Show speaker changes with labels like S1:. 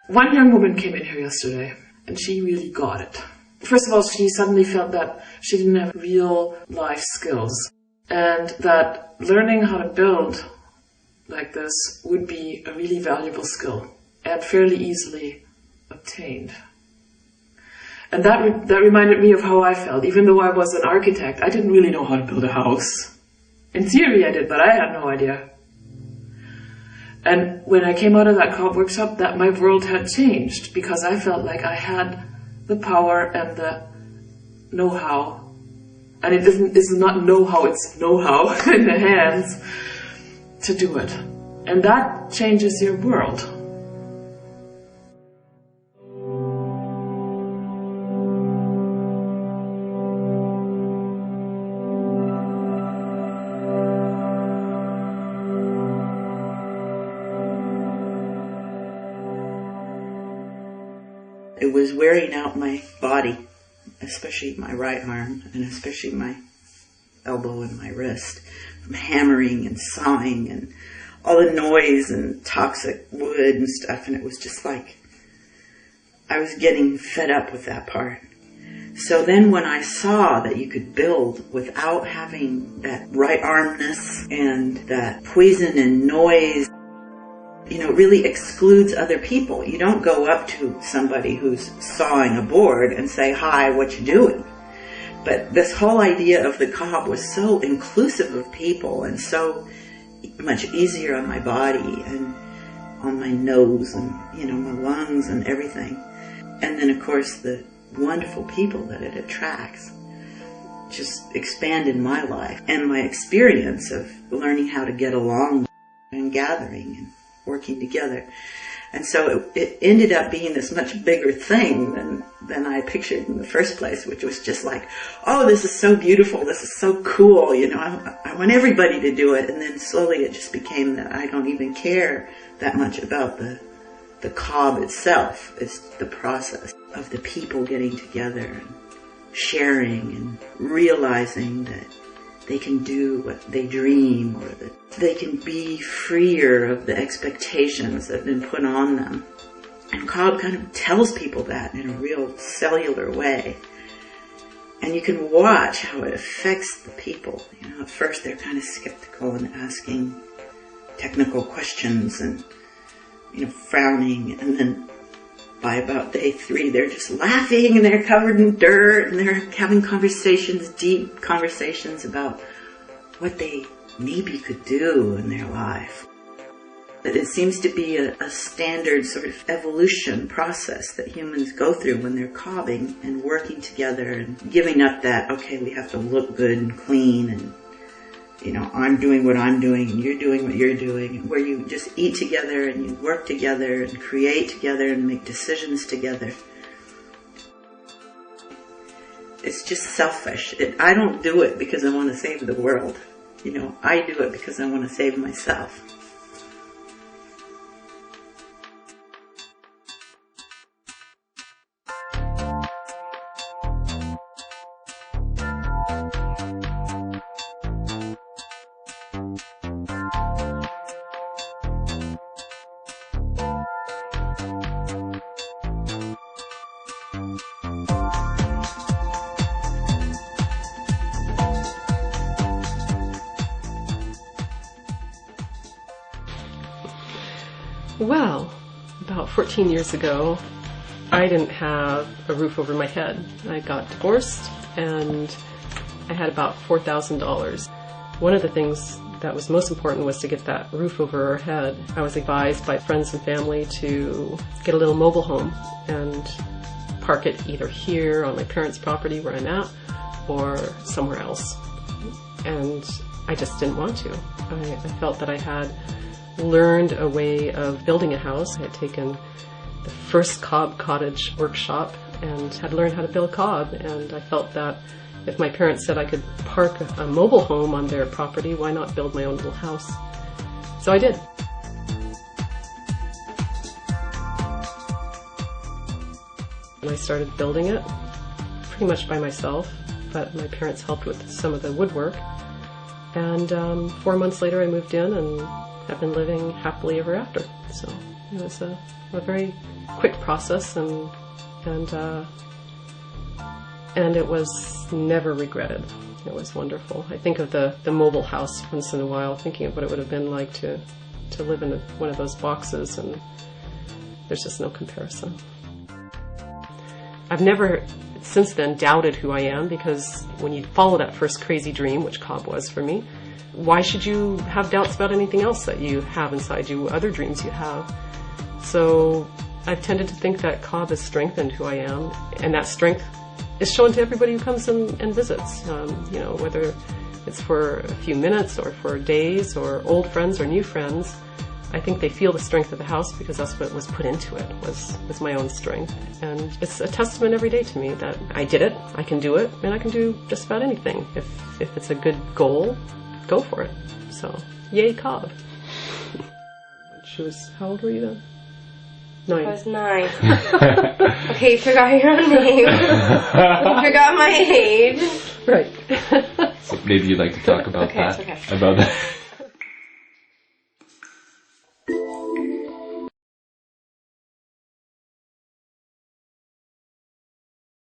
S1: One young woman came in here yesterday, and she really got it. First of all, she suddenly felt that she didn't have real life skills, and that learning how to build like this would be a really valuable skill and fairly easily obtained. And that reminded me of how I felt. Even though I was an architect, I didn't really know how to build a house. In theory I did, but I had no idea. And when I came out of that cob workshop, that my world had changed, because I felt like I had the power and the know-how. And it's not know-how, it's know-how in the hands to do it. And that changes your world.
S2: It was wearing out my body, especially my right arm, and especially my elbow and my wrist, from hammering and sawing and all the noise and toxic wood and stuff. And it was just like, I was getting fed up with that part. So then when I saw that you could build without having that right armness and that poison and noise, you know, really excludes other people. You don't go up to somebody who's sawing a board and say, "Hi, what you doing?" But this whole idea of the cob was so inclusive of people and so much easier on my body and on my nose and, you know, my lungs and everything. And then, of course, the wonderful people that it attracts just expanded my life and my experience of learning how to get along and gathering and working together. And so it ended up being this much bigger thing than I pictured in the first place, which was just like, oh, this is so beautiful, this is so cool, you know, I want everybody to do it. And then slowly it just became that I don't even care that much about the cob itself. It's the process of the people getting together and sharing and realizing that they can do what they dream, or that they can be freer of the expectations that have been put on them. And cob kind of tells people that in a real cellular way. And you can watch how it affects the people. You know, at first they're kind of skeptical and asking technical questions and, you know, frowning. And then by about day 3, they're just laughing and they're covered in dirt and they're having conversations, deep conversations about what they maybe could do in their life. But it seems to be a standard sort of evolution process that humans go through when they're cobbing and working together and giving up that, okay, we have to look good and clean and, you know, I'm doing what I'm doing and you're doing what you're doing, where you just eat together and you work together and create together and make decisions together. It's just selfish. I don't do it because I want to save the world. You know, I do it because I want to save myself.
S3: Well, about 14 years ago, I didn't have a roof over my head. I got divorced and I had about $4,000. One of the things that was most important was to get that roof over our head. I was advised by friends and family to get a little mobile home and park it either here on my parents' property where I'm at or somewhere else. And I just didn't want to. I felt that I had learned a way of building a house. I had taken the first cob cottage workshop and had learned how to build cob, and I felt that if my parents said I could park a mobile home on their property, why not build my own little house? So I did. And I started building it pretty much by myself, but my parents helped with some of the woodwork. And 4 months later I moved in and have been living happily ever after. So It was a very quick process, and it was never regretted. It was wonderful. I think of the mobile house once in a while, thinking of what it would have been like to live in one of those boxes, and there's just no comparison. I've never since then doubted who I am, because when you follow that first crazy dream, which Cobb was for me, why should you have doubts about anything else that you have inside you, other dreams you have? So I've tended to think that Cobb has strengthened who I am, and that strength is shown to everybody who comes and visits, whether it's for a few minutes or for days, or old friends or new friends. I think they feel the strength of the house because that's what was put into it, was my own strength. And it's a testament every day to me that I did it, I can do it, and I can do just about anything. If it's a good goal, go for it. So, yay Cobb. How old were you then? 9.
S4: I was 9. Okay, you forgot your own name. You forgot my age.
S3: Right.
S5: So maybe you'd like to talk about that.
S4: Okay.
S5: About that.